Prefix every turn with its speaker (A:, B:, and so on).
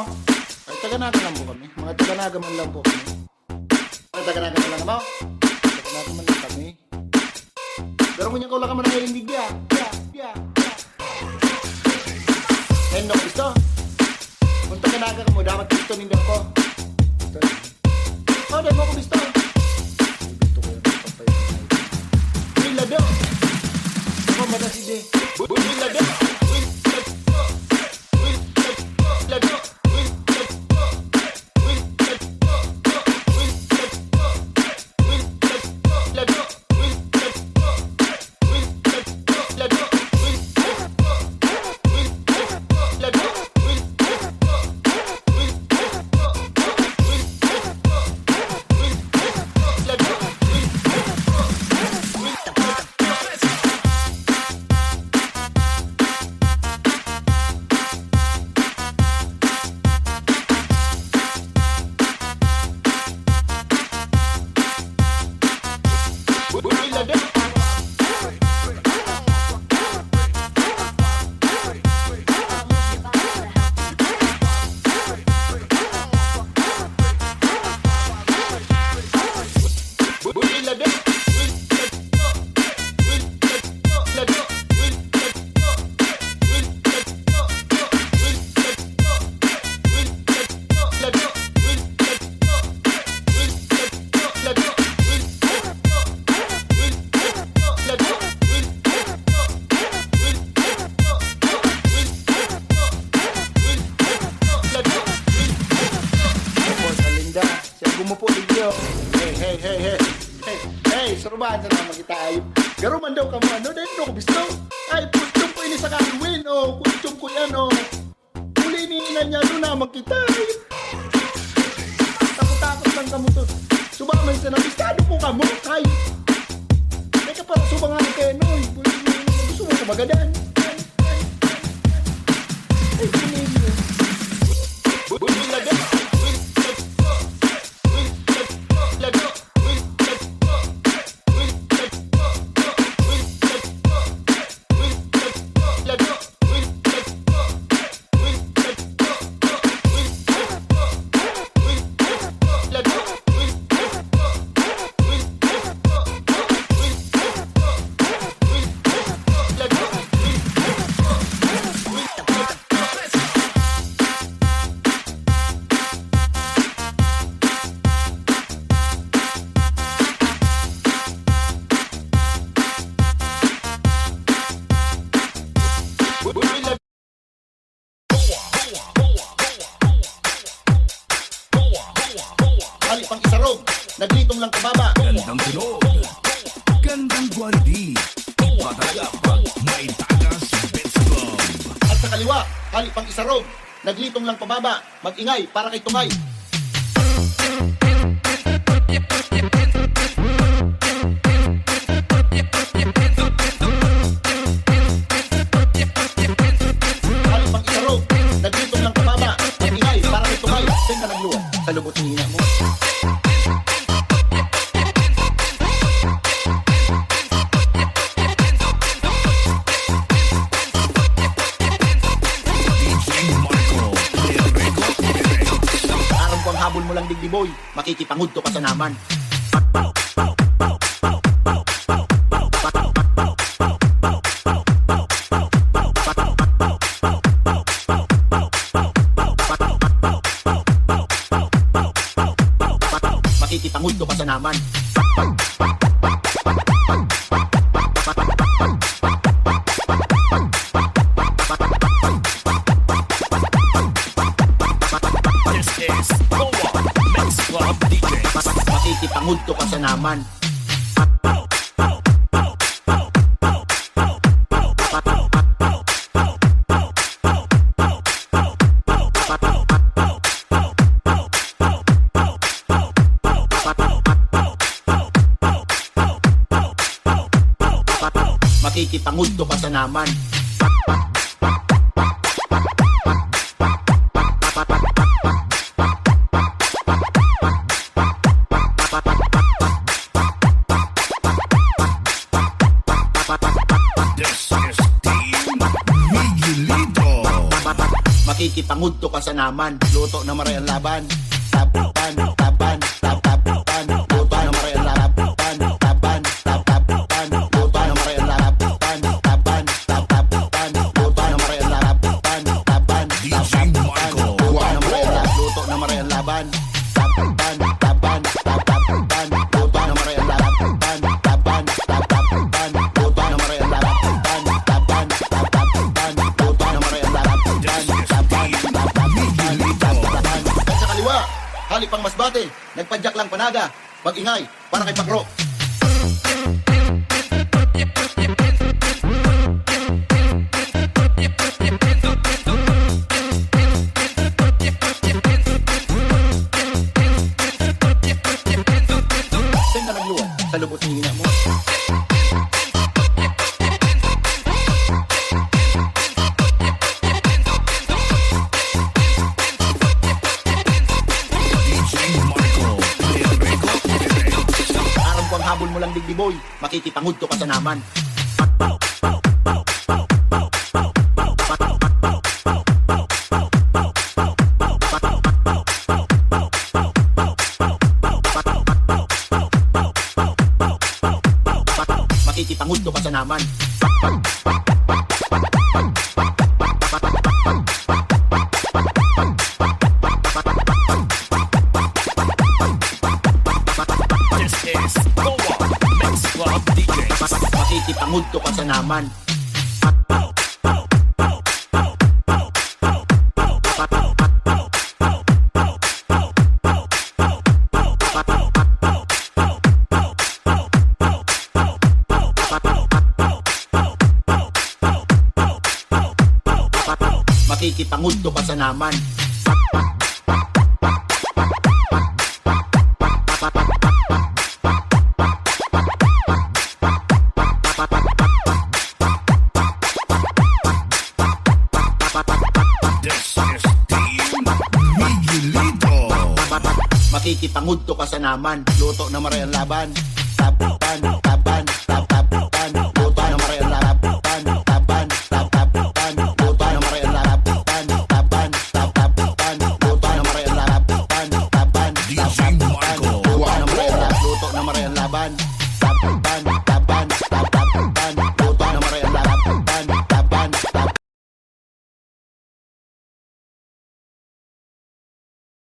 A: mo? Ay, taga-naga lang po kami. Mga taga-naga man lang po kami. Ay, taga-naga man lang mo? Taga-naga man lang kami. Pero kung yung kaula ka man na hilindig ya. Ngayon no, gusto? Kung taga-naga ka mo, dapat gusto ninda ko. Oh, dahil mo ko gusto. Gusto ko yung papay. Wilado. Ako mataside. Wilado. Gumupo digyo. Hey, surubahan sa naman kita ayop. Garuman daw ka mo, ano? Dahil ko gusto. Ay, putong ko ini sa kaluwin, oh. Putong ko yan, oh. Uli niinan niya, doon naman kita, ayop. Takot-takot lang ka mo to. Subaman sa nabistado ko ka mo, ay. Teka, parang subangan kayo, no. Gusto mo kumagadan. Ay, sinin mo. Bulagan. Hali pang isarog, naglitong lang kababa.
B: Gandang tunog, gandang quality, matagapag, may tagas, best club.
A: At sa kaliwa, hali pang isarog, naglitong lang pababa. Mag-ingay para kay tungay. Hali pang isarog, naglitong lang pababa. Mag-ingay para kay tungay. Saan ka nagluwa? Sa lubot ng hina mo. Habol mo lang digdi boy, makikipangud to ka sa naman. Makikipangud to ka sa naman. Makikipangud to ka sa naman. Makikipangud to ka sa naman. makikipangudto ka sa naman. Luto na maray ang laban. Taban, taban, taban, luto na maray ang laban. Taban, taban, luto na maray ang laban. Taban, taban, luto na maray ang laban. Taban,
B: DJ Marco.
A: luto na maray ang laban. Taban, taban, luto na maray ang laban. Taban, taban, luto na maray ang laban. Taban, taban, luto na maray ang laban. Sa kaliwa, hali pang masbate, nagpadyak lang panaga, mag-ingay, para kay Pakro. Saan ka nagluwan? Sa lubos ng hina mo?
B: DJ Marco.
A: Aram ko ang habol mo lang digdi boy, makikipangudto ka sa naman. Makikipangudto ka sa naman.
B: This is Goa Mix Club DJs.
A: Makikipangudto ka sa naman. Makikipangudto ka sa naman.
B: This is Team Miguelito.
A: Makikipangudto ka sa naman. Luto na maray ang laban. Taban, taban,